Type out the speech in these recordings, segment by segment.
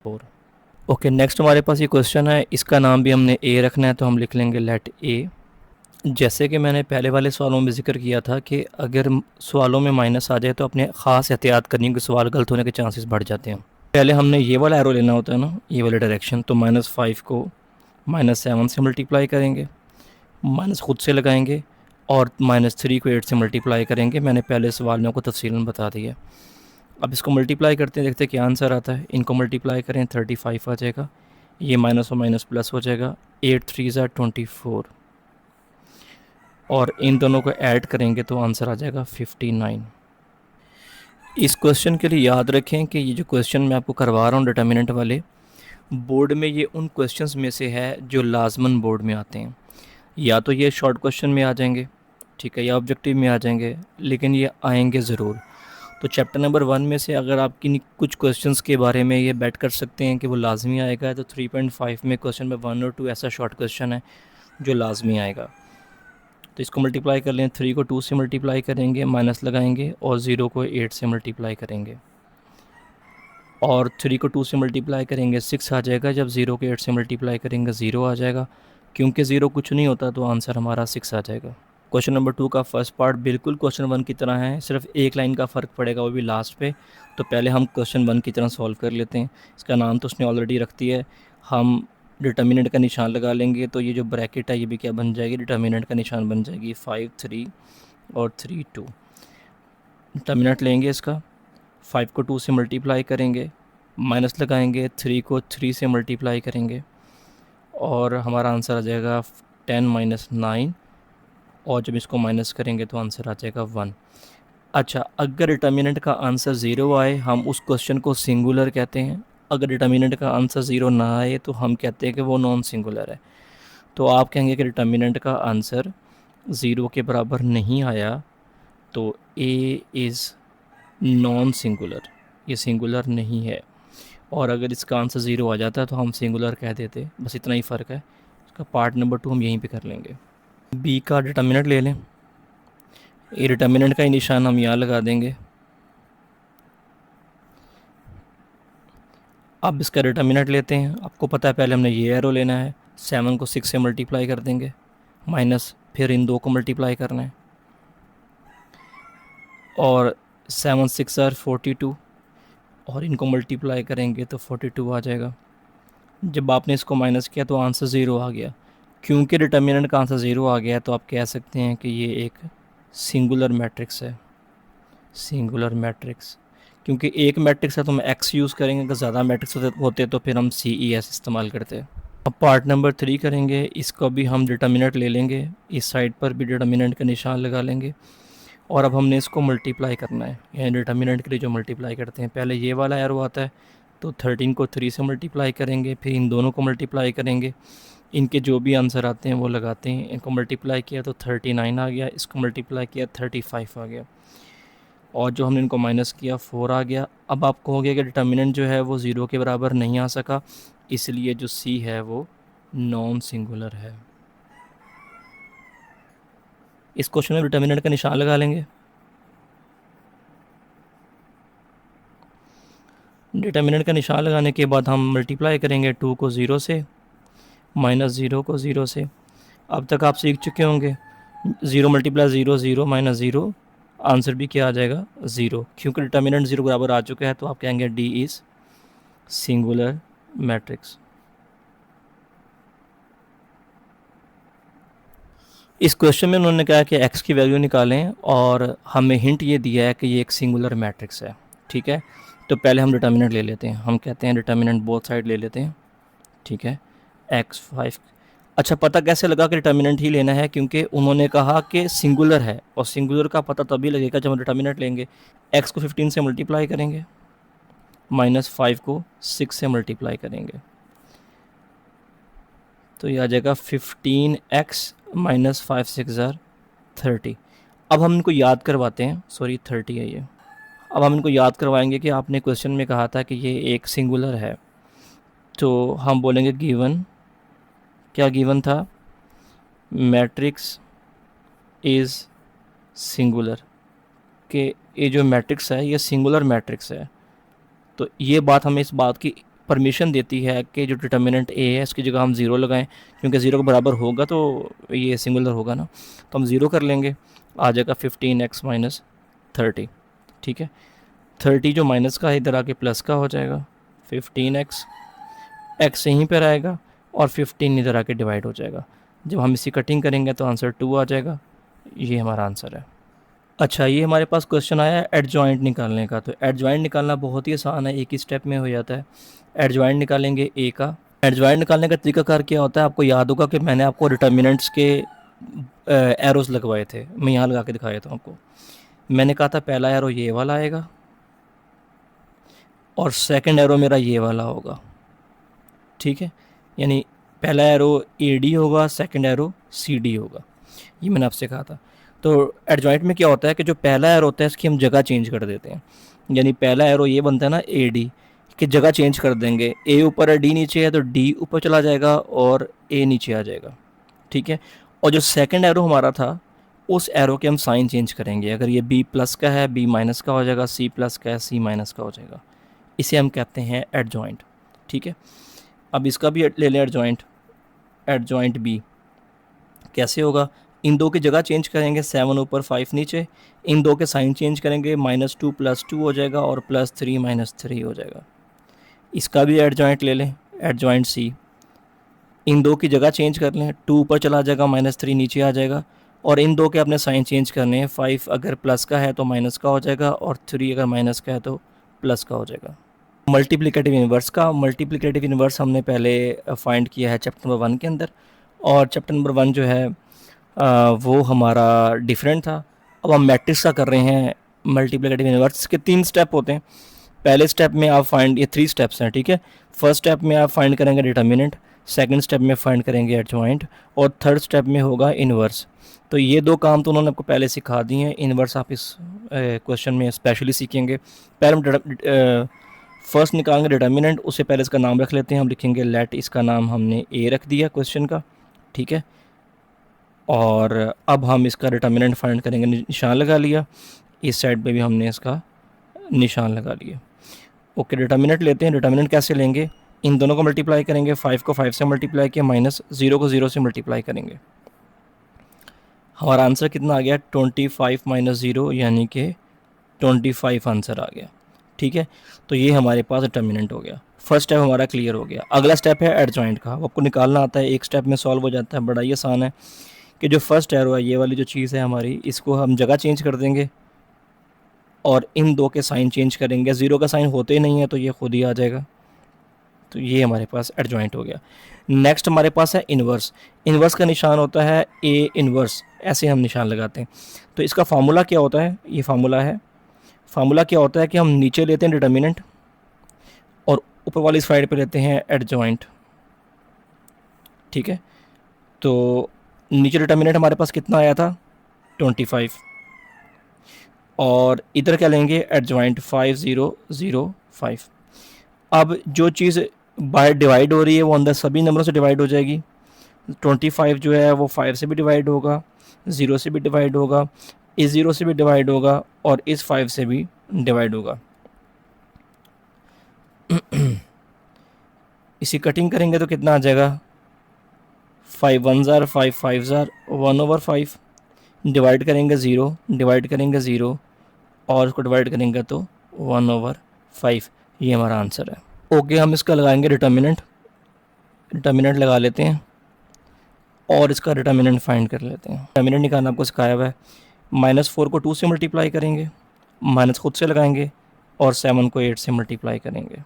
4। Okay, next हमारे पास ये question है, इसका नाम भी हमने ए रखना है, तो हम लिख लेंगे लेट ए। जैसे कि मैंने पहले वाले सवालों में ज़िक्र किया था कि अगर सवालों में माइनस आ जाए तो अपने ख़ास एहतियात करनी कि सवाल गलत होने के चांसेस बढ़ जाते हैं। पहले हमने ये वाला एरो लेना होता है ना, ये वाला डायरेक्शन, तो -5 को -7 से मल्टीप्लाई करेंगे, माइनस खुद से लगाएंगे और -3 को 8 से मल्टीप्लाई करेंगे। मैंने पहले सवाल में आपको तफसीलन बता दिया। अब इसको मल्टीप्लाई करते हैं, देखते हैं क्या आंसर आता है। इनको मल्टीप्लाई करें 35 आ जाएगा, ये माइनस और माइनस प्लस हो जाएगा, 8 3 ज़ा 24 और इन दोनों को ऐड करेंगे तो आंसर आ जाएगा 59। इस क्वेश्चन के लिए याद रखें कि ये जो क्वेश्चन मैं आपको करवा रहा हूँ डिटर्मिनेंट वाले, बोर्ड में ये उन क्वेश्चंस में से है जो लाजमन बोर्ड में आते हैं। या तो ये शॉर्ट क्वेश्चन में आ जाएंगे, ठीक है, या ऑब्जेक्टिव में आ जाएंगे, लेकिन ये आएंगे ज़रूर। तो चैप्टर नंबर 1 में से अगर आप किन्हीं कुछ क्वेश्चंस के बारे में ये बेट कर सकते हैं कि वो लाजमी आएगा, तो 3.5 में क्वेश्चन में 1 और 2 ऐसा शॉर्ट क्वेश्चन है जो लाजमी आएगा। तो इसको मल्टीप्लाई कर लें, 3 को 2 से मल्टीप्लाई करेंगे, माइनस लगाएंगे और 0 को 8 से मल्टीप्लाई करेंगे, और 3 को 2 से मल्टीप्लाई करेंगे 6 आ जाएगा, जब 0 को 8 से मल्टीप्लाई करेंगे 0 आ जाएगा। क्योंकि 0 कुछ नहीं होता तो आंसर हमारा 6 आ जाएगा। क्वेश्चन नंबर 2 का फर्स्ट पार्ट बिल्कुल क्वेश्चन 1 की तरह है, सिर्फ एक लाइन का फ़र्क पड़ेगा, वो भी लास्ट पे। तो पहले हम क्वेश्चन 1 की तरह सॉल्व कर लेते हैं। इसका नाम तो उसने ऑलरेडी रख दिया है, हम डिटर्मिनेंट का निशान लगा लेंगे, तो ये जो ब्रैकेट है ये भी क्या बन जाएगी, डिटर्मिनेंट का निशान बन जाएगी। 5 3 और 3 2 डिटर्मिनेंट लेंगे इसका, 5 को 2 से मल्टीप्लाई करेंगे, माइनस लगाएंगे, 3 को 3 से मल्टीप्लाई करेंगे और हमारा आंसर आ जाएगा 10 - 9, और जब इसको माइनस करेंगे तो आंसर आ जाएगा 1। अच्छा, अगर डिटर्मिनेंट का आंसर 0 आए हम उस क्वेश्चन को सिंगुलर कहते हैं, अगर डिटर्मिनेंट का आंसर 0 ना आए तो हम कहते हैं कि वो नॉन सिंगुलर है। तो आप कहेंगे कि डिटर्मिनेंट का आंसर 0 के बराबर नहीं आया तो ए इज़ नॉन सिंगुलर, ये सिंगुलर नहीं है। और अगर इसका आंसर 0 आ जाता है तो हम सिंगुलर कह देते, बस इतना ही फ़र्क है। इसका पार्ट नंबर 2 हम यहीं पे कर लेंगे। बी का डिटर्मिनेंट ले लें, ये डिटर्मिनेंट का ही निशान हम यहाँ लगा देंगे। अब इसका डिटर्मिनेंट लेते हैं, आपको पता है पहले हमने ये एरो लेना है, 7 को 6 से मल्टीप्लाई कर देंगे, माइनस फिर इन 2 को मल्टीप्लाई करना है, और 7 6 आर 42, और इनको मल्टीप्लाई करेंगे तो 42 आ जाएगा। जब आपने इसको माइनस किया तो आंसर 0 आ गया। क्योंकि डिटर्मिनेंट का आंसर 0 आ गया है तो आप कह सकते हैं कि ये एक सिंगुलर मैट्रिक्स है। सिंगुलर मैट्रिक्स, क्योंकि एक मैट्रिक्स है तो हम एक्स यूज़ करेंगे, अगर ज़्यादा मैट्रिक्स होते तो फिर हम CES इस्तेमाल करते। अब पार्ट नंबर 3 करेंगे, इसको भी हम डिटर्मिनेंट ले लेंगे, इस साइड पर भी डिटर्मिनेंट का निशान लगा लेंगे, और अब हमने इसको मल्टीप्लाई करना है, यानी डिटर्मिनेंट के लिए जो मल्टीप्लाई करते हैं, पहले ये वाला एरो आता है, तो 13 को 3 से मल्टीप्लाई करेंगे, फिर इन दोनों को मल्टीप्लाई करेंगे, इनके जो भी आंसर आते हैं वो लगाते हैं। इनको मल्टीप्लाई किया तो 39 आ गया, इसको मल्टीप्लाई किया 35 आ गया, और जो हमने इनको माइनस किया 4 आ गया। अब आप कहोगे कि डिटर्मिनेंट जो है वो 0 के बराबर नहीं आ सका, इसलिए जो C है वो नॉन सिंगुलर है। इस क्वेश्चन में डिटर्मिनेंट का निशान लगा लेंगे। डिटर्मिनेंट का निशान लगाने के बाद हम मल्टीप्लाई करेंगे 2 को 0 से, -0 को 0 से। अब तक आप सीख चुके होंगे 0 × 0 0 -0, आंसर भी क्या आ जाएगा 0। क्योंकि डिटर्मिनेंट 0 बराबर आ चुका है तो आप कहेंगे D इज़ सिंगुलर मैट्रिक्स। इस क्वेश्चन में उन्होंने कहा कि x की वैल्यू निकालें और हमें हिंट ये दिया है कि ये एक सिंगुलर मैट्रिक्स है, ठीक है। तो पहले हम डिटर्मिनेंट ले लेते हैं, हम कहते हैं डिटर्मिनेंट बोथ साइड ले लेते हैं, ठीक है। x5, अच्छा पता कैसे लगा कि डिटर्मिनेंट ही लेना है, क्योंकि उन्होंने कहा कि सिंगुलर है, और सिंगुलर का पता तभी लगेगा जब हम डिटर्मिनेंट लेंगे। x को 15 से मल्टीप्लाई करेंगे, -5 को 6 से मल्टीप्लाई करेंगे, तो ये आ जाएगा 15x - 5 6 आर 30। अब हम इनको याद करवाते हैं, सॉरी 30 है ये। अब हम इनको याद करवाएंगे कि आपने क्वेश्चन में कहा था कि ये एक सिंगुलर है, तो हम बोलेंगे गिवन, क्या गिवन था, मैट्रिक्स इज़ सिंगुलर, कि ये जो मैट्रिक्स है ये सिंगुलर मैट्रिक्स है। तो ये बात हमें इस बात की परमिशन देती है कि जो डिटर्मिनेंट ए है इसकी जगह हम 0 लगाएं, क्योंकि 0 के बराबर होगा तो ये सिंगुलर होगा ना, तो हम 0 कर लेंगे, आ जाएगा 15x माइनस 30। ठीक है, 30 जो माइनस का है इधर आके प्लस का हो जाएगा, 15x x यहीं पर आएगा और 15 इधर आके डिवाइड हो जाएगा। जब हम इसी कटिंग करेंगे तो आंसर 2 आ जाएगा। ये हमारा आंसर है। अच्छा, ये हमारे पास क्वेश्चन आया है एडजॉइंट निकालने का। तो एडजॉइंट निकालना बहुत ही आसान है, एक ही स्टेप में हो जाता है। एडजॉइंट निकालेंगे ए का। एडजॉइंट निकालने का तरीकाकार क्या होता है, आपको याद होगा कि मैंने आपको डिटर्मिनेंट्स के एरोस लगवाए थे, मैं यहाँ लगा के दिखाया था आपको। मैंने कहा था पहला एरो ये वाला आएगा और सेकंड एरो मेरा ये वाला होगा। ठीक है, यानी पहला एरो ए डी होगा, सेकंड एरो सी डी होगा, ये मैंने आपसे कहा था। तो एडजॉइंट में क्या होता है कि जो पहला एरो होता है इसकी हम जगह चेंज कर देते हैं, यानी पहला एरो ये बनता है ना ए डी की जगह चेंज कर देंगे, ए ऊपर है डी नीचे है तो डी ऊपर चला जाएगा और ए नीचे आ जाएगा। ठीक है, और जो सेकंड एरो हमारा था उस एरो के हम साइन चेंज करेंगे, अगर ये बी प्लस का है बी माइनस का हो जाएगा, सी प्लस का है सी माइनस का हो जाएगा, इसे हम कहते हैं एडजॉइंट। ठीक है, अब इसका भी ले लें एडजॉइंट। एडजॉइंट बी कैसे होगा, इन दो की जगह चेंज करेंगे, 7 ऊपर 5 नीचे, इन दो के साइन चेंज करेंगे, -2 + 2 हो जाएगा और +3 - 3 हो जाएगा। इसका भी एडजॉइंट ले लें, एडजॉइंट सी। इन दो की जगह चेंज कर लें, 2 ऊपर चला जाएगा, -3 नीचे आ जाएगा, और इन दो के अपने साइन चेंज करने हैं, 5 अगर प्लस का है तो माइनस का हो जाएगा और 3 अगर माइनस का है तो प्लस का हो जाएगा। मल्टीप्लिकेटिव इन्वर्स का, मल्टीप्लिकेटिव इन्वर्स हमने पहले फाइंड किया है चैप्टर नंबर 1 के अंदर, और चैप्टर नंबर 1 जो है वो हमारा डिफरेंट था। अब हम मैट्रिक्स का कर रहे हैं मल्टीप्लिकेटिव इन्वर्स के 3 स्टेप होते हैं। पहले स्टेप में आप फाइंड, ये 3 स्टेप्स हैं, ठीक है। फर्स्ट स्टेप में आप फाइंड करेंगे डिटर्मिनेंट, सेकंड स्टेप में फाइंड करेंगे एडजॉइंट, और थर्ड स्टेप में होगा इन्वर्स। तो ये 2 काम तो उन्होंने आपको पहले सिखा दिए हैं, इन्वर्स आप इस क्वेश्चन में स्पेशली सीखेंगे। पहले हम फर्स्ट निकालेंगे डिटर्मिनेंट, उससे पहले इसका नाम रख लेते हैं, हम लिखेंगे लेट, इसका नाम हमने ए रख दिया क्वेश्चन का, ठीक है। और अब हम इसका डिटर्मिनेंट फाइंड करेंगे, निशान लगा लिया, इस साइड पे भी हमने इसका निशान लगा लिया। ओके, डिटर्मिनेंट लेते हैं। डिटर्मिनेंट कैसे लेंगे, इन दोनों को मल्टीप्लाई करेंगे, 5 को 5 से मल्टीप्लाई किया, -0 को 0 से मल्टीप्लाई करेंगे। हमारा आंसर कितना आ गया, 25 - 0 यानी कि 25 आंसर आ गया, ठीक है। तो ये हमारे पास डिटर्मिनेंट हो गया। फर्स्ट स्टेप हमारा क्लियर हो गया। अगला स्टेप है एडजॉइंट का, वो आपको निकालना आता है, एक स्टेप में सॉल्व हो जाता है, बड़ा ही आसान है। कि जो फर्स्ट एरो है, ये वाली जो चीज़ है हमारी, इसको हम जगह चेंज कर देंगे और इन दो के साइन चेंज करेंगे, 0 का साइन होते ही नहीं है तो ये खुद ही आ जाएगा। तो ये हमारे पास एडजॉइंट हो गया। नेक्स्ट हमारे पास है इन्वर्स। इन्वर्स का निशान होता है ए इन्वर्स, ऐसे हम निशान लगाते हैं। तो इसका फार्मूला क्या होता है, ये फार्मूला क्या होता है कि हम नीचे लेते हैं डिटर्मिनेंट और ऊपर वाली साइड पे लेते हैं एडजॉइंट, ठीक है। तो नीचे डिटर्मिनेंट हमारे पास कितना आया था, 25, और इधर क्या लेंगे एडजॉइंट 5 0 0 5। अब जो चीज़ बाय डिवाइड हो रही है वो अंदर सभी नंबरों से डिवाइड हो जाएगी। 25 जो है वो 5 से भी डिवाइड होगा, 0 से भी डिवाइड होगा, इस 0 से भी डिवाइड होगा और इस 5 से भी डिवाइड होगा। इसी कटिंग करेंगे तो कितना आ जाएगा, 5 1 ज़ार 5 5 ज़ार 1/5, डिवाइड करेंगे 0, डिवाइड करेंगे 0 और उसको डिवाइड करेंगे तो 1/5। ये हमारा आंसर है। ओके, हम इसका लगाएंगे डिटर्मिनेंट लगा लेते हैं और इसका डिटर्मिनेंट फाइंड कर लेते हैं। डिटर्मिनेंट निकालना आपको सिखाया हुआ है। -4 को 2 से मल्टीप्लाई करेंगे, माइनस खुद से लगाएंगे और 7 को 8 से मल्टीप्लाई करेंगे,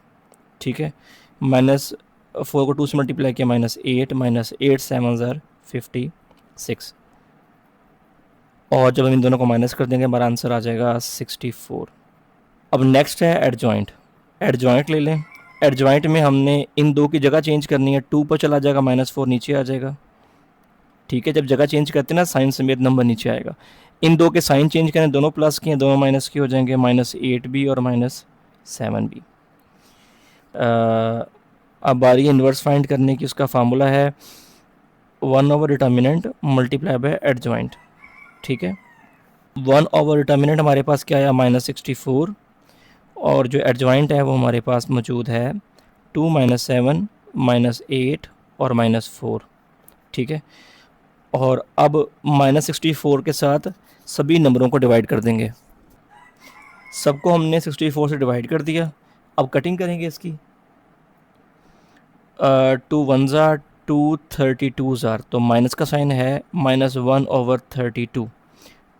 ठीक है। -4 को 2 से मल्टीप्लाई किया, -8 -8 7 ज़ार 56, और जब हम इन दोनों को माइनस कर देंगे हमारा आंसर आ जाएगा 64। अब नेक्स्ट है एडजॉइंट। एडजॉइंट ले लें। एडजॉइंट में हमने इन दो की जगह चेंज करनी है, 2 पर चला जाएगा, -4 नीचे आ जाएगा, ठीक है। जब जगह चेंज करते हैं ना साइन समेत नंबर नीचे आएगा। इन दो के साइन चेंज करें, दोनों प्लस के हैं, दोनों माइनस के हो जाएंगे, -8 भी और -7 भी। अब बारी इन्वर्स फाइंड करने की, उसका फार्मूला है 1/डिटर्मिनेंट मल्टीप्लाई बाय एडजॉइंट, ठीक है। 1/डिटर्मिनेंट हमारे पास क्या आया, -64, और जो एडजॉइंट है वो हमारे पास मौजूद है 2 माइनस 7 माइनस 8 और माइनस 4, ठीक है। और अब -64 के साथ सभी नंबरों को डिवाइड कर देंगे। सबको हमने 64 से डिवाइड कर दिया। अब कटिंग करेंगे इसकी। 2 वन ज़ार 2, 32 ज़ार, तो माइनस का साइन है, -1/32,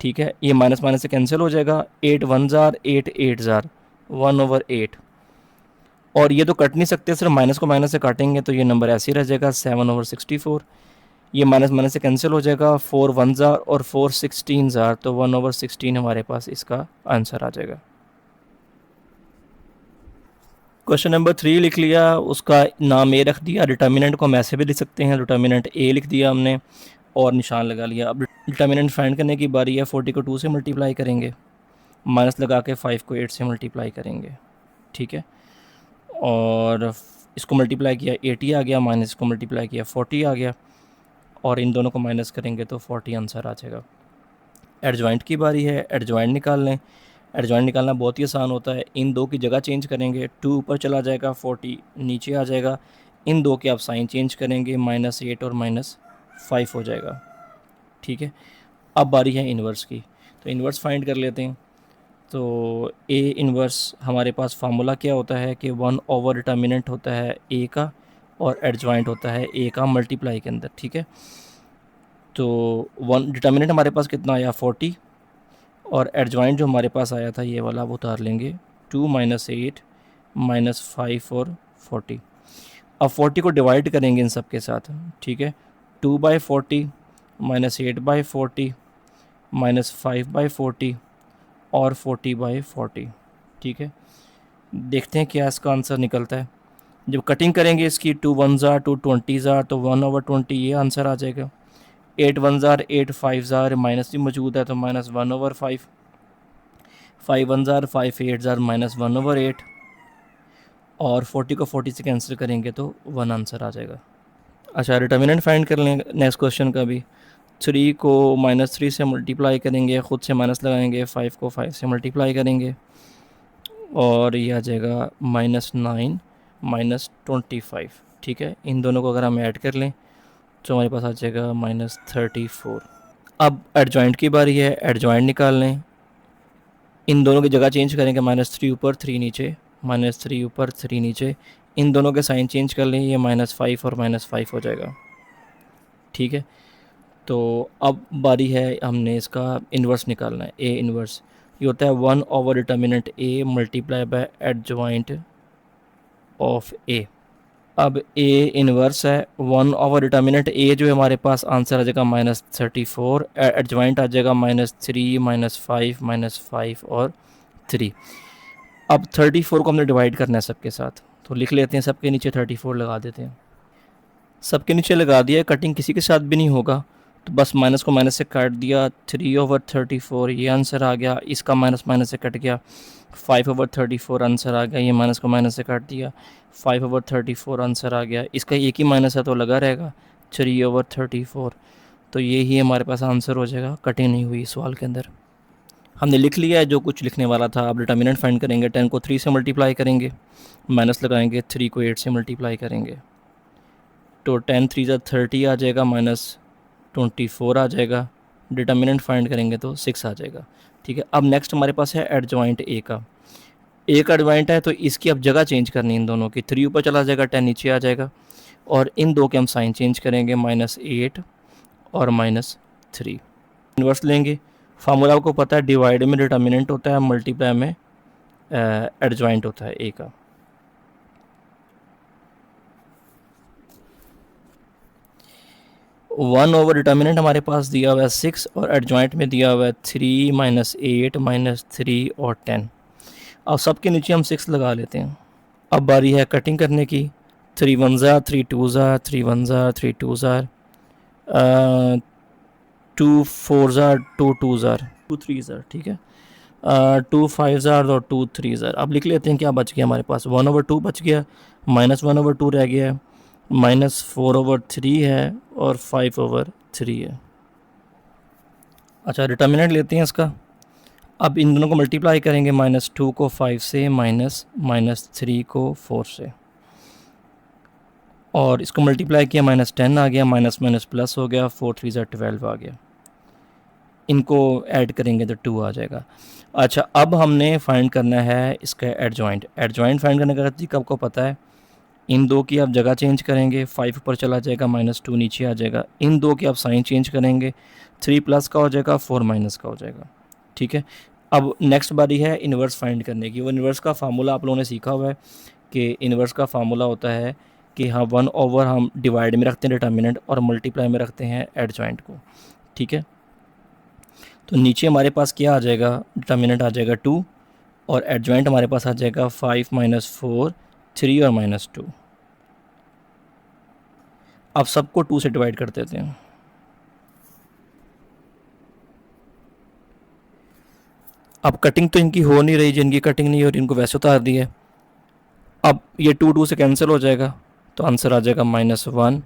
ठीक है। ये माइनस माइनस से कैंसिल हो जाएगा। 8 वन ज़ार 8, 8 ज़ार 1/8। और ये तो कट नहीं सकते, सिर्फ माइनस को माइनस से काटेंगे तो ये नंबर ऐसे ही रह जाएगा 7/64। ये माइनस माइनस से कैंसिल हो जाएगा। 4 वन ज़ार और 4 16 ज़ार, तो 1/16 हमारे पास इसका आंसर आ जाएगा। क्वेश्चन नंबर 3 लिख लिया, उसका नाम ए रख दिया। डिटर्मिनेंट को हम ऐसे भी लिख सकते हैं, डिटर्मिनेंट ए लिख दिया हमने और निशान लगा लिया। अब डिटर्मिनेंट फाइंड करने की बारी है। 40 को 2 से मल्टीप्लाई करेंगे, माइनस लगा के 5 को 8 से मल्टीप्लाई करेंगे, ठीक है। और इसको मल्टीप्लाई किया 80 आ गया, माइनस इसको मल्टीप्लाई किया 40 आ गया, और इन दोनों को माइनस करेंगे तो 40 आंसर आ जाएगा। एडजॉइंट की बारी है, एडजॉइंट निकाल लें। एडजॉइंट निकालना बहुत ही आसान होता है। इन दो की जगह चेंज करेंगे, 2 ऊपर चला जाएगा, 40 नीचे आ जाएगा। इन दो के आप साइन चेंज करेंगे, -8 और -5 हो जाएगा, ठीक है। अब बारी है इन्वर्स की, तो इन्वर्स फाइंड कर लेते हैं। तो ए इन्वर्स हमारे पास फार्मूला क्या होता है कि 1 डिटर्मिनेंट होता है ए का और एडजॉइंट होता है ए का मल्टीप्लाई के अंदर, ठीक है। तो 1 डिटर्मिनेंट हमारे पास कितना आया 40, और एडजॉइंट जो हमारे पास आया था ये वाला वो उतार लेंगे, 2 - 8 -5 और 40। अब 40 को डिवाइड करेंगे इन सब के साथ, ठीक है। 2/40 -8/40 -5/40 और 40/40, ठीक है। देखते हैं क्या इसका आंसर निकलता है। जब कटिंग करेंगे इसकी, 2 वन ज़ार 2 20 ज़ार, तो 1/20 ये आंसर आ जाएगा। 8 वन ज़ार 8, 5 ज़ार माइनस भी मौजूद है तो -1/5, 5 वन ज़ार 5, 8 ज़ार -1/8, और 40 को 40 से कैंसिल करेंगे तो 1 आंसर आ जाएगा। अच्छा, डिटर्मिनेंट फाइंड कर लें नेक्स्ट क्वेश्चन का भी। 3 को -3 से मल्टीप्लाई करेंगे, ख़ुद से माइनस लगाएंगे, 5 को 5 से मल्टीप्लाई करेंगे, और ये आ जाएगा -9 -25, ठीक है। इन दोनों को अगर हम ऐड कर लें तो हमारे पास आ जाएगा -34। अब एडजॉइंट की बारी है, एडजॉइंट निकाल लें। इन दोनों की जगह चेंज करेंगे, -3 ऊपर 3 नीचे, -3 ऊपर 3 नीचे। इन दोनों के साइन चेंज कर लें, ये -5 और -5 हो जाएगा, ठीक है। तो अब बारी है हमने इसका इन्वर्स निकालना है, ए इन्वर्स। ये होता है 1 determinant A multiply by adjoint of A. अब ए इन्वर्स है 1 डिटर्मिनेंट ए, जो है हमारे पास आंसर आ जाएगा -34, एडजॉइंट आ जाएगा -3 -5 -5 और 3। अब 34 को हमने डिवाइड करना है सबके साथ, तो लिख लेते हैं, सबके नीचे 34 लगा देते हैं। सबके नीचे लगा दिया, कटिंग किसी के साथ भी नहीं होगा, तो बस माइनस को माइनस से काट दिया। 3/34 ये आंसर आ गया, इसका माइनस माइनस से कट गया। 5/34 आंसर आ गया, ये माइनस को माइनस से काट दिया। 5/34 आंसर आ गया, इसका एक ही माइनस है तो लगा रहेगा 3/34। तो ये ही हमारे पास आंसर हो जाएगा, कटिंग नहीं हुई सवाल के अंदर। हमने लिख लिया है जो कुछ लिखने वाला था। अब डिटर्मिनेंट फाइंड करेंगे, 10 को 3 से मल्टीप्लाई करेंगे, माइनस लगाएंगे, 3 को 8 से मल्टीप्लाई करेंगे, तो 10 3 30 आ जाएगा, -24 आ जाएगा। डिटर्मिनेंट फाइंड करेंगे तो 6 आ जाएगा, ठीक है। अब नेक्स्ट हमारे पास है एडजॉइंट ए का। ए का एडजॉइंट है तो इसकी अब जगह चेंज करनी है इन दोनों की। 3 ऊपर चला जाएगा, 10 नीचे आ जाएगा, और इन दो के हम साइन चेंज करेंगे, -8 और -3। इन्वर्स लेंगे, फार्मूला आपको पता है, डिवाइड में डिटर्मिनेंट होता है, मल्टीप्लाई में एडजॉइंट होता है ए का। वन ओवर डिटर्मिनेंट हमारे पास दिया हुआ है 6, और एडजॉइंट में दिया हुआ है 3 -8 -3 और 10। अब सबके नीचे हम 6 लगा लेते हैं। अब बारी है कटिंग करने की। 3 वन ज़ार 3 टू ज़ार 3 वन ज़ार 3 टू ज़ार, 2 4 ज़ार 2 टू ज़ार 2 3 ज़ार, ठीक है। 2 5 ज़ार और 2 3 ज़ार। अब लिख लेते हैं क्या बच गया हमारे पास। 1/2 बच गया, -1/2 रह गया है, -4/3 है, और 5/3 है। अच्छा, डिटर्मिनेंट लेते हैं इसका। अब इन दोनों को मल्टीप्लाई करेंगे, -2 को 5 से, -3 को 4 से। और इसको मल्टीप्लाई किया -10 आ गया, माइनस माइनस प्लस हो गया, 4 3 ज़ा 12 आ गया। इनको ऐड करेंगे तो 2 आ जाएगा। अच्छा, अब हमने फाइंड करना है इसका एडजॉइंट। एडजॉइंट फाइंड करने का तरीका आपको पता है। इन दो की आप जगह चेंज करेंगे, 5 ऊपर चला जाएगा, -2 नीचे आ जाएगा। इन दो की आप साइन चेंज करेंगे, 3 प्लस का हो जाएगा, 4 माइनस का हो जाएगा। ठीक है, अब नेक्स्ट बारी है इन्वर्स फाइंड करने की। वो इन्वर्स का फार्मूला आप लोगों ने सीखा हुआ है कि इन्वर्स का फार्मूला होता है कि हाँ 1 ओवर हम डिवाइड में रखते हैं डिटर्मिनेंट और मल्टीप्लाई में रखते हैं एडजॉइंट को। ठीक है, तो नीचे हमारे पास क्या आ जाएगा, डिटर्मिनेंट आ जाएगा 2 और एडजॉइंट हमारे पास आ जाएगा 5 - 4 3 और -2। अब सबको 2 से डिवाइड कर देते हैं। अब कटिंग तो इनकी हो नहीं रही, जिनकी कटिंग नहीं हो रही इनको वैसे उतार दिया है। अब ये 2 2 से कैंसिल हो जाएगा तो आंसर आ जाएगा -1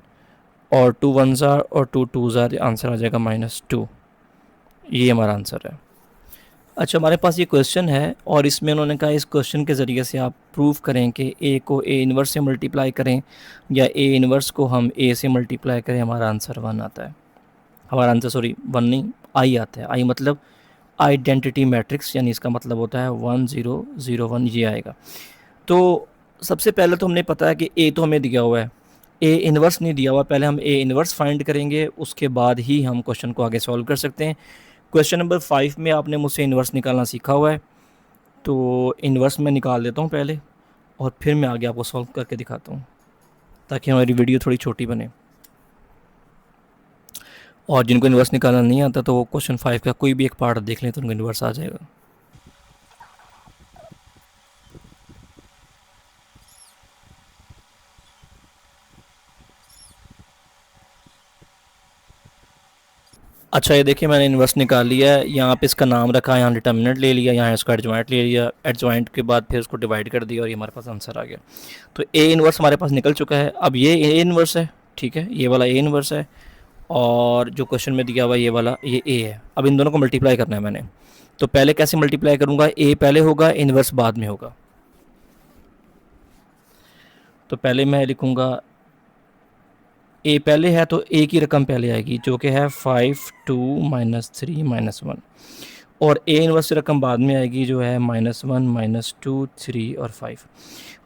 और 2 1 ज़ा और 2 2 ज़ा, आंसर आ जाएगा -2। ये हमारा आंसर है। अच्छा, हमारे पास ये क्वेश्चन है और इसमें उन्होंने कहा इस क्वेश्चन के ज़रिए से आप प्रूव करें कि ए को ए इन्वर्स से मल्टीप्लाई करें या ए इन्वर्स को हम ए से मल्टीप्लाई करें, हमारा आंसर 1 आता है। हमारा आंसर सॉरी 1 नहीं, आई आता है। आई मतलब आइडेंटिटी मैट्रिक्स, यानी इसका मतलब होता है 1 0 0 1, ये आएगा। तो सबसे पहले तो हमने पता है कि ए तो हमें दिया हुआ है, ए इन्वर्स नहीं दिया हुआ। पहले हम ए इन्वर्स फाइंड करेंगे, उसके बाद ही हम क्वेश्चन को आगे सॉल्व कर सकते हैं। क्वेश्चन नंबर 5 में आपने मुझसे इन्वर्स निकालना सीखा हुआ है, तो इन्वर्स मैं निकाल देता हूँ पहले और फिर मैं आगे आपको सॉल्व करके दिखाता हूँ ताकि हमारी वीडियो थोड़ी छोटी बने। और जिनको इन्वर्स निकालना नहीं आता तो वो क्वेश्चन 5 का कोई भी एक पार्ट देख लें तो उनको इन्वर्स आ जाएगा। अच्छा, ये देखिए मैंने इन्वर्स निकाल लिया है। यहाँ पे इसका नाम रखा, यहाँ डिटर्मिनेंट ले लिया, यहाँ इसका एडजॉइंट ले लिया, एडजॉइंट के बाद फिर उसको डिवाइड कर दिया और ये हमारे पास आंसर आ गया। तो ए इन्वर्स हमारे पास निकल चुका है। अब ये ए इन्वर्स है, ठीक है, ये वाला ए इन्वर्स है और जो क्वेश्चन में दिया हुआ ये वाला ये ए है। अब इन दोनों को मल्टीप्लाई करना है मैंने, तो पहले कैसे मल्टीप्लाई करूँगा, ए पहले होगा, इन्वर्स बाद में होगा। तो पहले मैं लिखूँगा ए पहले है तो ए की रकम पहले आएगी जो कि है 5 2 -3 -1, और ए इनवर्स रकम बाद में आएगी जो है -1 -2 3 और 5।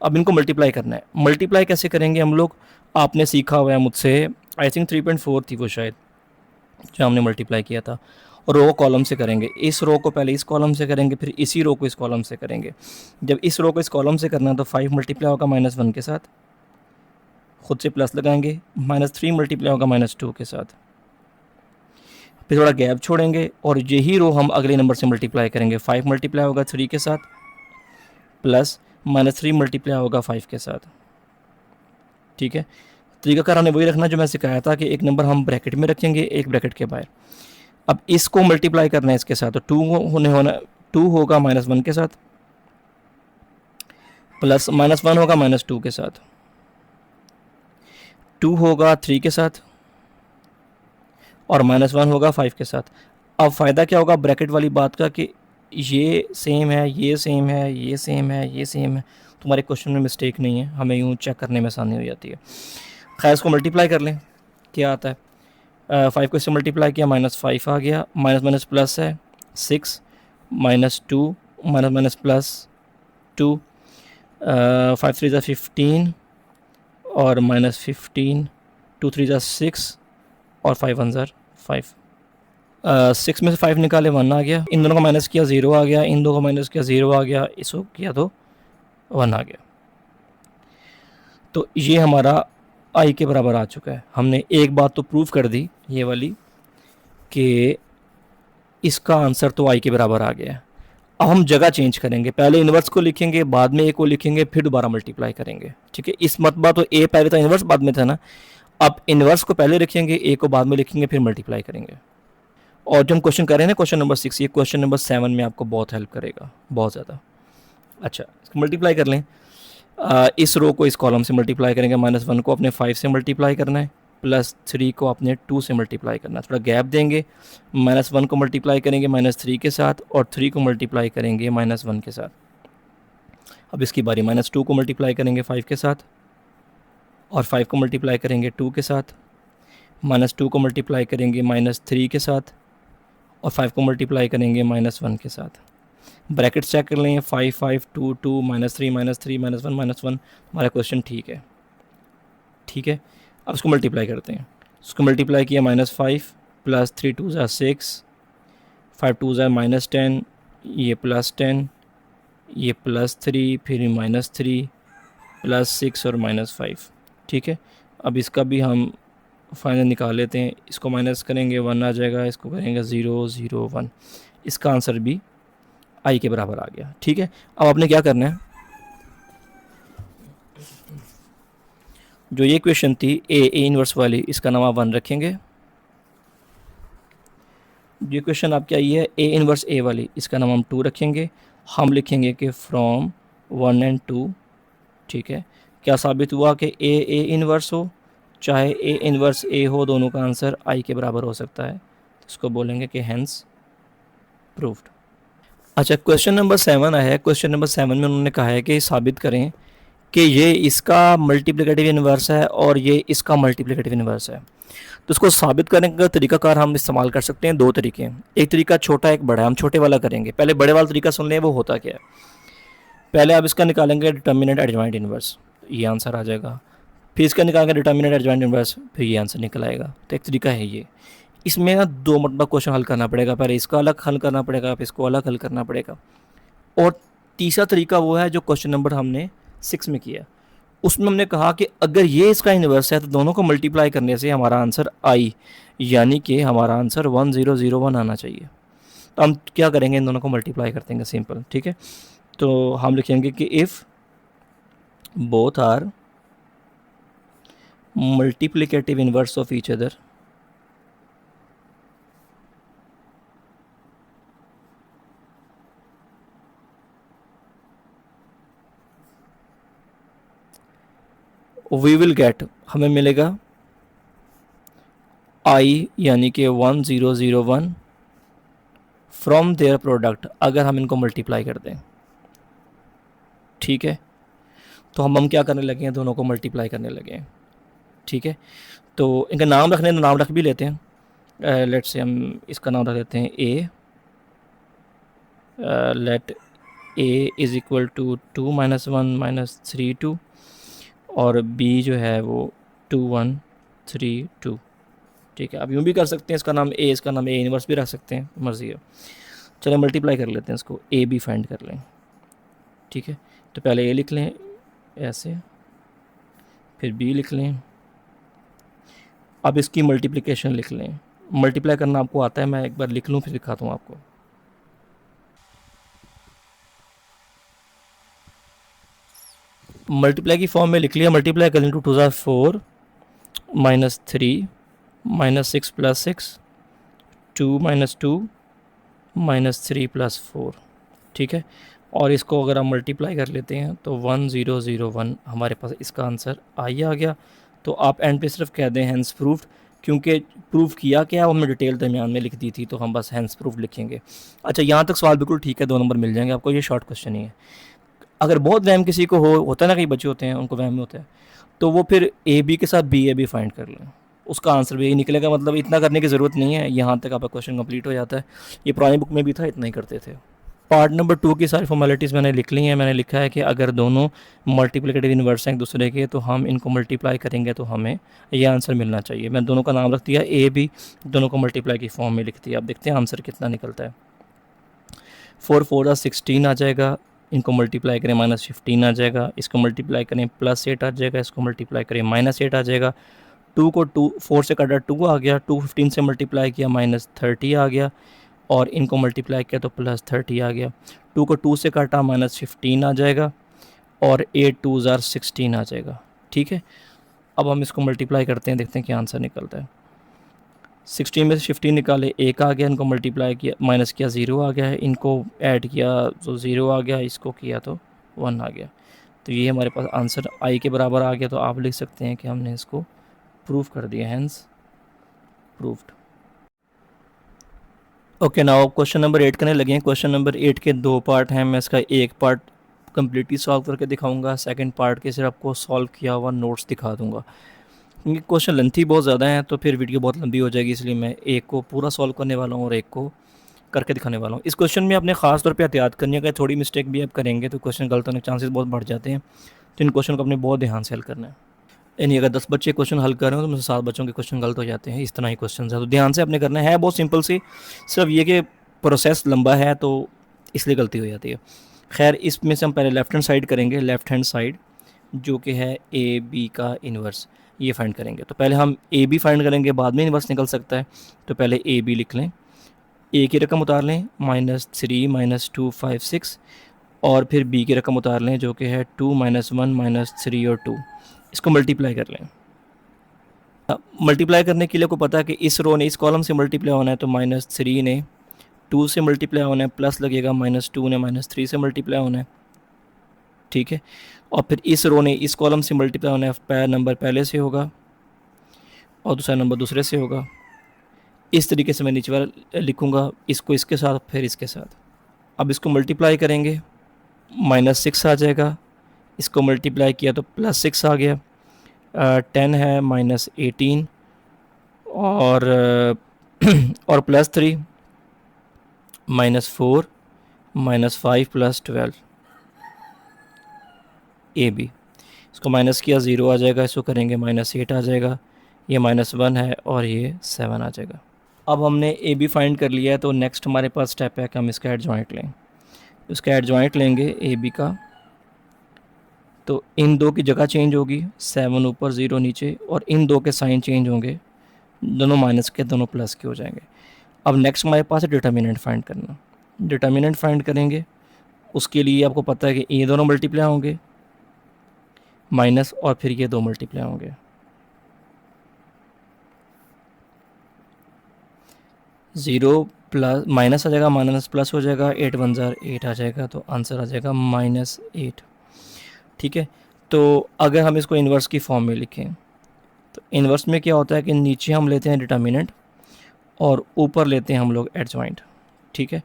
अब इनको मल्टीप्लाई करना है। मल्टीप्लाई कैसे करेंगे हम लोग, आपने सीखा हुआ है मुझसे, आई थिंक 3.4 थी वो शायद जो हमने मल्टीप्लाई किया था। और रो कॉलम से करेंगे, इस रो को पहले इस कॉलम से करेंगे, फिर इसी रो को इस कॉलम से करेंगे। जब इस रो को इस कॉलम से करना तो 5 मल्टीप्लाई होगा -1 के साथ, खुद से प्लस लगाएंगे, -3 मल्टीप्लाई होगा -2 के साथ, फिर थोड़ा गैप छोड़ेंगे और यही रो हम अगले नंबर से मल्टीप्लाई करेंगे। 5 मल्टीप्लाई होगा 3 के साथ, प्लस -3 मल्टीप्लाई होगा 5 के साथ। ठीक है, तरीकाकार हमने वही रखना जो मैं सिखाया था कि एक नंबर हम ब्रैकेट में रखेंगे, एक ब्रैकेट के बाहर। अब इसको मल्टीप्लाई करना है इसके साथ, तो 2 होगा -1 के साथ, प्लस -1 होगा -2 के साथ, 2 होगा 3 के साथ और -1 होगा 5 के साथ। अब फ़ायदा क्या होगा ब्रैकेट वाली बात का कि ये सेम है, ये सेम है, ये सेम है, ये सेम है, तुम्हारे क्वेश्चन में मिस्टेक नहीं है, हमें यूँ चेक करने में आसानी हो जाती है। खैर इसको मल्टीप्लाई कर लें, क्या आता है, 5 को इससे मल्टीप्लाई किया, -5 आ गया, माइनस माइनस प्लस है 6, -2 माइनस माइनस प्लस 2, 5 3 15 और -15, 2 3 6 और 5 1 5। 6 में से 5 निकाले 1 आ गया, इन दोनों को माइनस किया 0 आ गया, इन दोनों को माइनस किया 0 आ गया, इसको किया तो 1 आ गया। तो ये हमारा आई के बराबर आ चुका है। हमने एक बात तो प्रूव कर दी ये वाली कि इसका आंसर तो आई के बराबर आ गया है। अब हम जगह चेंज करेंगे, पहले इन्वर्स को लिखेंगे, बाद में ए को लिखेंगे, फिर दोबारा मल्टीप्लाई करेंगे। ठीक है, इस मतबा तो ए पहले था, इन्वर्स बाद में था ना। अब इन्वर्स को पहले लिखेंगे, ए को बाद में लिखेंगे, फिर मल्टीप्लाई करेंगे। और जो हम क्वेश्चन कर रहे हैं ना, क्वेश्चन नंबर 6, ये क्वेश्चन नंबर 7 में आपको बहुत हेल्प करेगा, बहुत ज़्यादा। अच्छा, मल्टीप्लाई कर लें, इस रो को इस कॉलम से मल्टीप्लाई करेंगे, -1 को अपने 5 से मल्टीप्लाई करना है, +3 को अपने 2 से मल्टीप्लाई करना है। थोड़ा गैप देंगे, -1 को मल्टीप्लाई करेंगे -3 के साथ और 3 को मल्टीप्लाई करेंगे -1 के साथ। अब इसकी बारी, -2 को मल्टीप्लाई करेंगे 5 के साथ, और 5 को मल्टीप्लाई करेंगे 2 के साथ, -2 को मल्टीप्लाई करेंगे -3 के साथ, और 5 को मल्टीप्लाई करेंगे -1 के साथ। ब्रैकेट्स चेक कर लें, 5 5 2 2 -3 -3 -1 -1, हमारा क्वेश्चन ठीक है। ठीक है, अब इसको मल्टीप्लाई करते हैं। इसको मल्टीप्लाई किया -5 + 3 2 ज़ा 6, 5 2 ज़ा -10, ये +10, ये +3, फिर -3, +6 और -5। ठीक है, अब इसका भी हम फाइनल निकाल लेते हैं। इसको माइनस करेंगे 1 आ जाएगा, इसको करेंगे 0 0 1। इसका आंसर भी आई के बराबर आ गया। ठीक है, अब आपने क्या करना है, जो ये क्वेश्चन थी ए इनवर्स वाली, इसका नाम आप 1 रखेंगे। ये क्वेश्चन आपकी आई है ए इनवर्स ए वाली, इसका नाम हम 2 रखेंगे। हम लिखेंगे कि फ्रॉम 1 एंड 2। ठीक है, क्या साबित हुआ कि ए इनवर्स हो चाहे ए इनवर्स ए हो, दोनों का आंसर आई के बराबर हो सकता है। तो इसको बोलेंगे कि हेंस प्रूव्ड। अच्छा, क्वेश्चन नंबर 7 आया है। क्वेश्चन नंबर 7 में उन्होंने कहा है कि साबित करें कि ये इसका मल्टीप्लिकेटिव इन्वर्स है और ये इसका मल्टीप्लिकेटिव इन्वर्स है। तो इसको साबित करने का तरीकाकार हम इस्तेमाल कर सकते हैं, दो तरीके हैं। एक तरीका छोटा, एक बड़ा है। हम छोटे वाला करेंगे। पहले बड़े वाला तरीका सुन लें, वो होता क्या है। पहले आप इसका निकालेंगे डिटर्मिनेंट एडजॉइंट इन्वर्स, ये आंसर आ जाएगा। फिर इसका निकालेंगे डिटर्मिनेंट एडजॉइंट इन्वर्स, फिर ये आंसर निकल आएगा। तो एक तरीका है ये। इसमें ना 2 मतलब क्वेश्चन हल करना पड़ेगा। पहले इसका अलग हल करना पड़ेगा, फिर इसको अलग हल करना पड़ेगा। और तीसरा तरीका वो है जो क्वेश्चन नंबर हमने 6 में किया। उसमें हमने कहा कि अगर ये इसका इन्वर्स है तो दोनों को मल्टीप्लाई करने से हमारा आंसर आई, यानी कि हमारा आंसर 1001 आना चाहिए। तो हम क्या करेंगे, इन दोनों को मल्टीप्लाई कर देंगे, सिंपल। ठीक है, तो हम लिखेंगे कि if both are multiplicative inverse of each other, we will get, हमें मिलेगा आई यानी कि 1001 फ्रॉम देयर प्रोडक्ट, अगर हम इनको मल्टीप्लाई कर दें। ठीक है, तो हम क्या करने लगे हैं, दोनों को मल्टीप्लाई करने लगे हैं। ठीक है, तो इनका नाम रखने, नाम रख भी लेते हैं। लेट से हम इसका नाम रख देते हैं A. Let A is equal to 2 -1 -3 2, और बी जो है वो 2 1 3 2। ठीक है, अब यूँ भी कर सकते हैं, इसका नाम ए, इसका नाम ए इनवर्स भी रख सकते हैं, मर्जी है। चलो मल्टीप्लाई कर लेते हैं इसको, ए बी फाइंड कर लें। ठीक है, तो पहले ए लिख लें ऐसे, फिर बी लिख लें। अब इसकी मल्टीप्लिकेशन लिख लें। मल्टीप्लाई करना आपको आता है, मैं एक बार लिख लूँ फिर दिखाता हूँ आपको। मल्टीप्लाई की फॉर्म में लिख लिया। मल्टीप्लाई कर लें, 2 2 4 -3 -6 + 6 2 -2 -3 + 4। ठीक है, और इसको अगर हम मल्टीप्लाई कर लेते हैं तो 1001 हमारे पास इसका आंसर आ गया। तो आप एंड पे सिर्फ कह दें हैंस प्रूफ्ड, क्योंकि प्रूफ किया क्या, वो हमने डिटेल दरमियान में लिख दी थी, तो हम बस हैंस प्रूफ लिखेंगे। अच्छा, यहाँ तक सवाल बिल्कुल ठीक है, 2 नंबर मिल जाएंगे आपको। ये शॉर्ट क्वेश्चन ही है। अगर बहुत वहम किसी को होता है ना, कई बच्चे होते हैं उनको वहम में होता है, तो वो फिर ए बी के साथ बी ए बी फाइंड कर लें, उसका आंसर भी यही निकलेगा। मतलब इतना करने की ज़रूरत नहीं है, यहाँ तक आपका क्वेश्चन कंप्लीट हो जाता है। ये पुरानी बुक में भी था, इतना ही करते थे। पार्ट नंबर 2 की सारी फॉर्मेलिटीज़ मैंने लिख ली हैं। मैंने लिखा है कि अगर दोनों मल्टीप्लिकेटिव इन्वर्स हैं एक दूसरे के, तो हम इनको मल्टीप्लाई करेंगे तो हमें ये आंसर मिलना चाहिए। मैं दोनों का नाम रख दिया ए बी, दोनों को मल्टीप्लाई की फॉर्म में लिख दिया। अब देखते हैं आंसर कितना निकलता है। 4 4 16 आ जाएगा, इनको मल्टीप्लाई करें -15 आ जाएगा, इसको मल्टीप्लाई करें +8 आ जाएगा, इसको मल्टीप्लाई करें -8 आ जाएगा। 2 को 2 4 से काटा 2 आ गया, 2 15 से मल्टीप्लाई किया -30 आ गया, और इनको मल्टीप्लाई किया तो +30 आ गया। 2 को 2 से काटा -15 आ जाएगा, और 8 2 16 आ जाएगा। ठीक है, अब हम इसको मल्टीप्लाई करते हैं, देखते हैं क्या आंसर निकलता है। 16 में से 15 निकाले, 1 आ गया, इनको मल्टीप्लाई किया, माइनस किया 0 आ गया है, इनको ऐड किया तो 0 आ गया, इसको किया तो 1 आ गया। तो ये हमारे पास आंसर आई के बराबर आ गया। तो आप लिख सकते हैं कि हमने इसको प्रूफ कर दिया, hence proved. Okay, now question number 8 करने लगे हैं। क्वेश्चन नंबर 8 के 2 पार्ट हैं, मैं इसका एक पार्ट कम्प्लीटली सॉल्व करके दिखाऊंगा, सेकंड पार्ट के सिर्फ आपको सॉल्व किया हुआ नोट्स दिखा दूंगा, क्योंकि क्वेश्चन लेंथी बहुत ज़्यादा है तो फिर वीडियो बहुत लंबी हो जाएगी, इसलिए मैं एक को पूरा सॉल्व करने वाला हूँ और एक को करके दिखाने वाला हूँ। इस क्वेश्चन में आपने खास तौर पे एहतियात करनी है कि थोड़ी मिस्टेक भी आप करेंगे तो क्वेश्चन गलत होने के चांसेस बहुत बढ़ जाते हैं, तो इन क्वेश्चन को अपने बहुत ध्यान से हल करना है। यानी अगर 10 बच्चे क्वेश्चन हल कर रहे हो तो मुझे 7 बच्चों के क्वेश्चन गलत हो जाते हैं, इस तरह ही क्वेश्चन है, तो ध्यान से आपने करना है। बहुत सिंपल सी, सिर्फ ये कि प्रोसेस लंबा है तो इसलिए गलती हो जाती है। खैर, इसमें से हम पहले लेफ्ट हैंड साइड करेंगे, लेफ्ट हैंड साइड जो कि है ए बी का इन्वर्स, ये फाइंड करेंगे। तो पहले हम ए बी फाइंड करेंगे, बाद में इन्वर्स निकल सकता है, तो पहले ए बी लिख लें, ए की रकम उतार लें -3 -2 5 6, और फिर बी की रकम उतार लें जो कि है 2 -1 -3 और 2, इसको मल्टीप्लाई कर लें। मल्टीप्लाई करने के लिए को पता है कि इस रो ने इस कॉलम से मल्टीप्लाई होना है, तो -3 ने 2 से मल्टीप्लाई होना है, प्लस लगेगा -2 ने -3 से मल्टीप्लाई होना है, ठीक है। और फिर इस रो ने इस कॉलम से मल्टीप्लाई होना है, पहला नंबर पहले से होगा और दूसरा नंबर दूसरे से होगा। इस तरीके से मैं नीचे वाला लिखूँगा, इसको इसके साथ फिर इसके साथ। अब इसको मल्टीप्लाई करेंगे, -6 आ जाएगा, इसको मल्टीप्लाई किया तो +6 आ गया, 10 है -18 और और +3 -4 -5 +12 ए बी, इसको माइनस किया 0 आ जाएगा, इसको करेंगे -8 आ जाएगा, ये -1 है और ये 7 आ जाएगा। अब हमने ए बी फाइंड कर लिया है, तो नेक्स्ट हमारे पास स्टेप है कि हम इसका एडजॉइंट लें। इसका एडजॉइंट लेंगे ए बी का, तो इन दो की जगह चेंज होगी, 7 ऊपर 0 नीचे, और इन दो के साइन चेंज होंगे, दोनों माइनस के दोनों प्लस के हो जाएंगे। अब नेक्स्ट हमारे पास है डिटर्मिनेंट फाइंड करना। डिटर्मिनेंट फाइंड करेंगे, उसके लिए आपको पता है कि ये दोनों मल्टीप्लाई होंगे माइनस, और फिर ये 2 मल्टीप्लाई होंगे, 0 प्लस माइनस आ जाएगा, माइनस प्लस हो जाएगा, 8 1 ज़ार 8 आ जाएगा, तो आंसर आ जाएगा -8, ठीक है। तो अगर हम इसको इन्वर्स की फॉर्म में लिखें, तो इन्वर्स में क्या होता है कि नीचे हम लेते हैं डिटर्मिनेंट और ऊपर लेते हैं हम लोग एडजॉइंट, ठीक है।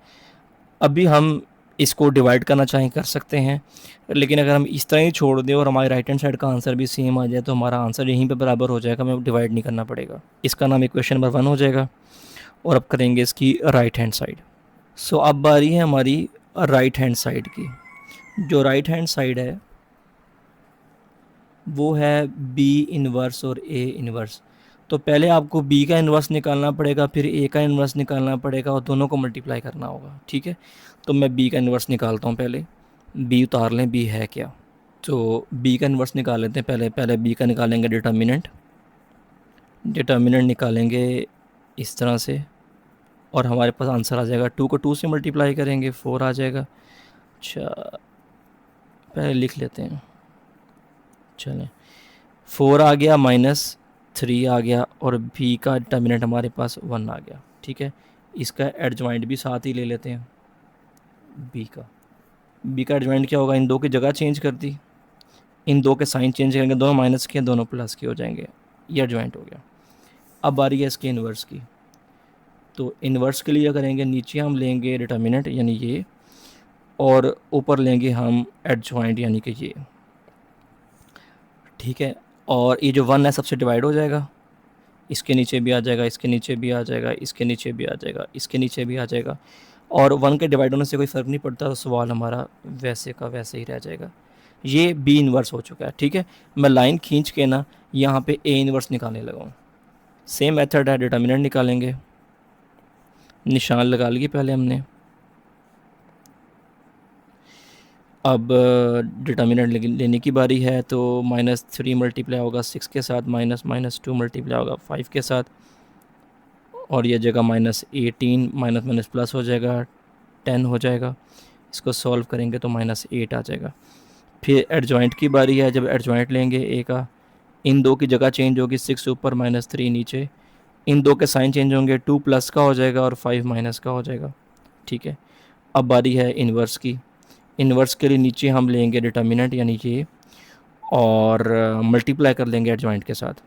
अभी हम इसको डिवाइड करना चाहें कर सकते हैं, लेकिन अगर हम इस तरह ही छोड़ दें और हमारे राइट हैंड साइड का आंसर भी सेम आ जाए तो हमारा आंसर यहीं पे बराबर हो जाएगा, हमें डिवाइड नहीं करना पड़ेगा। इसका नाम इक्वेशन नंबर 1 हो जाएगा। और अब करेंगे इसकी राइट हैंड साइड। सो अब बारी है हमारी राइट हैंड साइड की। जो राइट हैंड साइड है वो है बी इन्वर्स और ए इन्वर्स। तो पहले आपको बी का इन्वर्स निकालना पड़ेगा, फिर ए का इन्वर्स निकालना पड़ेगा और दोनों को मल्टीप्लाई करना होगा, ठीक है। तो मैं बी का इन्वर्स निकालता हूँ, पहले बी उतार लें, बी है क्या। तो बी का इन्वर्स निकाल लेते हैं, पहले बी का निकालेंगे डिटर्मिनेंट निकालेंगे इस तरह से, और हमारे पास आंसर आ जाएगा 2 को 2 से मल्टीप्लाई करेंगे 4 आ जाएगा। अच्छा, पहले लिख लेते हैं, चलें, 4 आ गया, -3 आ गया, और बी का डिटर्मिनेंट हमारे पास 1 आ गया, ठीक है। इसका एडजॉइंट भी साथ ही ले लेते हैं, बी का एडजॉइंट क्या होगा, इन दो की जगह चेंज कर दी, इन दो के साइन चेंज करेंगे, दोनों माइनस के दोनों प्लस के हो जाएंगे, ये एडजॉइंट हो गया। अब बारी है इसके इन्वर्स की। तो इन्वर्स के लिए करेंगे, नीचे हम लेंगे डिटर्मिनेंट यानी ये, और ऊपर लेंगे हम एडजॉइंट यानी कि ये, ठीक है। और ये जो 1 है सबसे डिवाइड हो जाएगा, इसके नीचे भी आ जाएगा, इसके नीचे भी आ जाएगा, इसके नीचे भी आ जाएगा, इसके नीचे भी आ जाएगा, और 1 के डिवाइड होने से कोई फ़र्क नहीं पड़ता, तो सवाल हमारा वैसे का वैसे ही रह जाएगा। ये बी इन्वर्स हो चुका है, ठीक है। मैं लाइन खींच के ना यहाँ पे ए इन्वर्स निकालने लगा हूँ। सेम मेथड है, डिटर्मिनेंट निकालेंगे, निशान लगा लिए पहले हमने। अब डिटर्मिनेंट लेने की बारी है, तो -3 मल्टीप्लाई होगा 6 के साथ, -2 मल्टीप्लाई होगा 5 के साथ, और यह जगह -18 माइनस प्लस हो जाएगा, 10 हो जाएगा। इसको सॉल्व करेंगे तो -8 आ जाएगा। फिर एडजॉइंट की बारी है, जब एडजॉइंट लेंगे ए का, इन दो की जगह चेंज होगी, 6 ऊपर -3 नीचे, इन दो के साइन चेंज होंगे, 2 प्लस का हो जाएगा और 5 माइनस का हो जाएगा, ठीक है। अब बारी है इन्वर्स की। इन्वर्स के लिए नीचे हम लेंगे डिटर्मिनेंट यानी ये, और मल्टीप्लाई कर लेंगे एडजॉइंट के साथ,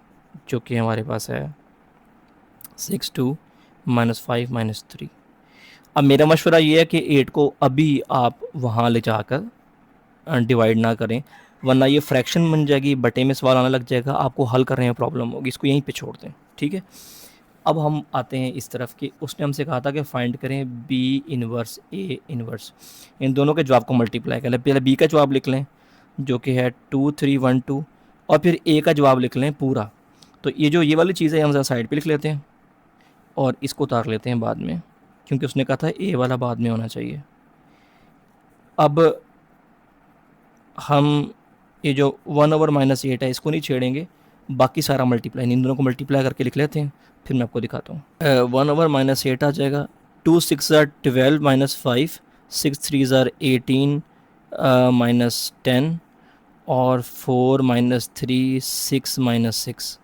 जो कि हमारे पास है 6 2 -5 -3। अब मेरा मशवरा ये है कि 8 को अभी आप वहाँ ले जाकर डिवाइड ना करें, वरना ये फ्रैक्शन बन जाएगी, बटे में सवाल आने लग जाएगा, आपको हल करने में प्रॉब्लम होगी। इसको यहीं पे छोड़ दें, ठीक है। अब हम आते हैं इस तरफ कि उसने हमसे कहा था कि फाइंड करें बी इनवर्स ए इनवर्स, इन दोनों के जवाब को मल्टीप्लाई करें। पहले बी का जवाब लिख लें जो कि है 2 3 1 2, और फिर ए का जवाब लिख लें पूरा। तो ये वाली चीज़ है हम ज़रा साइड पे लिख लेते हैं और इसको उतार लेते हैं बाद में, क्योंकि उसने कहा था ए वाला बाद में होना चाहिए। अब हम ये जो 1/-8 है इसको नहीं छेड़ेंगे, बाकी सारा मल्टीप्लाई इन दोनों को मल्टीप्लाई करके लिख लेते हैं, फिर मैं आपको दिखाता हूँ। 1/-8 आ जाएगा, 2 6 12 -5, 6 3 18 -10, और 4 -3 6 -6,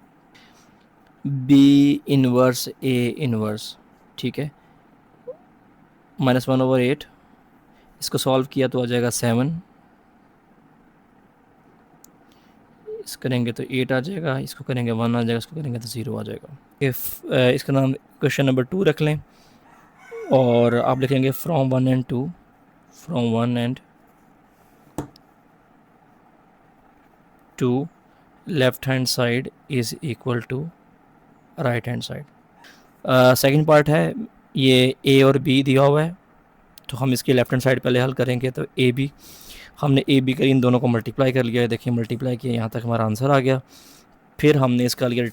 बी इनवर्स ए इनवर्स, ठीक है। -1/8, इसको सॉल्व किया तो आ जाएगा 7, इस करेंगे तो 8 आ जाएगा, इसको करेंगे 1 आ जाएगा, इसको करेंगे तो 0 आ जाएगा। इफ़ इसका नाम क्वेश्चन नंबर 2 रख लें, और आप लिखेंगे from 1 and 2, from 1 and 2 left hand side is equal to right hand side. Second part है, ये ए और बी दिया हुआ है, तो हम इसकी लेफ्ट हैंड साइड पहले हल करेंगे। तो ए बी, हमने ए बी करी, इन दोनों को मल्टीप्लाई कर लिया है, देखिए मल्टीप्लाई किया, यहाँ तक हमारा आंसर आ गया। फिर हमने इसका लिया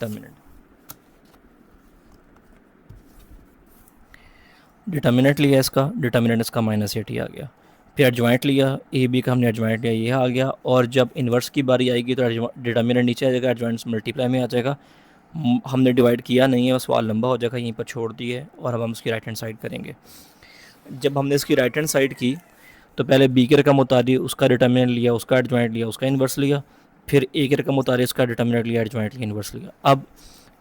डिटर्मिनेंट लिया इसका, डिटर्मिनेंट इसका -8 ही आ गया। फिर एडजॉइंट लिया, ए बी का हमने एडजॉइंट लिया, ये आ गया। और जब इन्वर्स की बारी आएगी तो डिटर्मिनेंट नीचे आ जाएगा, एडजॉइंट मल्टीप्लाई में आ जाएगा। हमने डिवाइड किया नहीं है, वो सवाल लंबा हो जाएगा, यहीं पर छोड़ दिए, और अब हम उसकी राइट हैंड साइड करेंगे। जब हमने इसकी राइट हैंड साइड की तो पहले बी की रकम उतारी, उसका डिटर्मिनेंट लिया, उसका एडजॉइंट लिया, उसका इन्वर्स लिया, फिर ए की रकम उतारी, उसका डिटर्मिनेंट लिया, एडजॉइंट लिया, इन्वर्स लिया। अब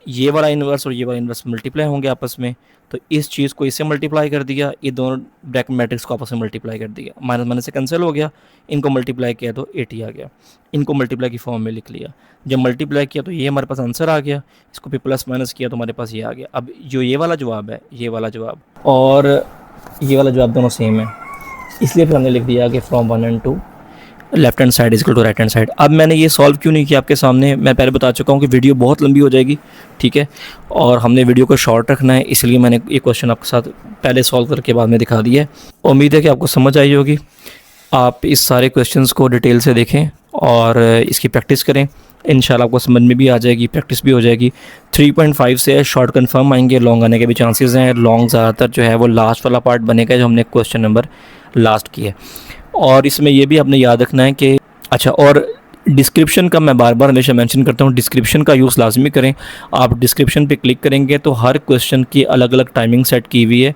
ये वाला इन्वर्स और ये वाला इन्वर्स मल्टीप्लाई होंगे आपस में, तो इस चीज़ को इससे मल्टीप्लाई कर दिया, ये दोनों ब्रैकेट मैट्रिक्स को आपस में मल्टीप्लाई कर दिया, माइनस माइनस से कैंसिल हो गया, इनको मल्टीप्लाई किया तो 80 आ गया, इनको मल्टीप्लाई की फॉर्म में लिख लिया। जब मल्टीप्लाई किया तो ये हमारे पास आंसर आ गया, इसको फिर प्लस माइनस किया तो हमारे पास ये आ गया। अब जो ये वाला जवाब है, ये वाला जवाब और ये वाला जवाब दोनों सेम है, इसलिए फिर हमने लिख दिया कि from 1 and 2 left hand side equal to right hand side. अब मैंने ये सॉल्व क्यों नहीं किया आपके सामने, मैं पहले बता चुका हूँ कि वीडियो बहुत लंबी हो जाएगी, ठीक है, और हमने वीडियो को शॉर्ट रखना है, इसलिए मैंने ये क्वेश्चन आपके साथ पहले सॉल्व करके बाद में दिखा दिया है। उम्मीद है कि आपको समझ आई होगी। आप इस सारे क्वेश्चंस को डिटेल से देखें और इसकी प्रैक्टिस करें, इंशाल्लाह आपको समझ में भी आ जाएगी, प्रैक्टिस भी हो जाएगी। 3.5 से शॉर्ट कंफर्म आएंगे, लॉन्ग आने के भी चांसेस हैं। लॉन्ग ज़्यादातर जो है वो लास्ट वाला पार्ट बनेगा, जो हमने क्वेश्चन नंबर लास्ट किया है। और इसमें यह भी आपने याद रखना है कि अच्छा, और डिस्क्रिप्शन का मैं बार बार हमेशा मेंशन करता हूँ, डिस्क्रिप्शन का यूज़ लाजमी करें। आप डिस्क्रिप्शन पे क्लिक करेंगे तो हर क्वेश्चन की अलग अलग टाइमिंग सेट की हुई है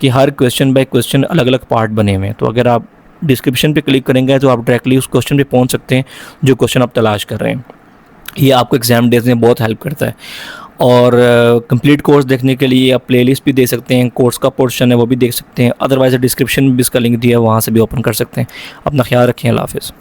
कि हर क्वेश्चन बाय क्वेश्चन अलग अलग पार्ट बने हुए हैं। तो अगर आप डिस्क्रिप्शन पे क्लिक करेंगे तो आप डायरेक्टली उस क्वेश्चन पे पहुँच सकते हैं जो क्वेश्चन आप तलाश कर रहे हैं। ये आपको एग्ज़ाम डेज में बहुत हेल्प करता है। और कंप्लीट कोर्स देखने के लिए आप प्लेलिस्ट भी दे सकते हैं, कोर्स का पोर्शन है वो भी देख सकते हैं, अदरवाइज़ डिस्क्रिप्शन में भी इसका लिंक दिया है, वहाँ से भी ओपन कर सकते हैं। अपना ख्याल रखें, अल्लाह हाफ़िज़।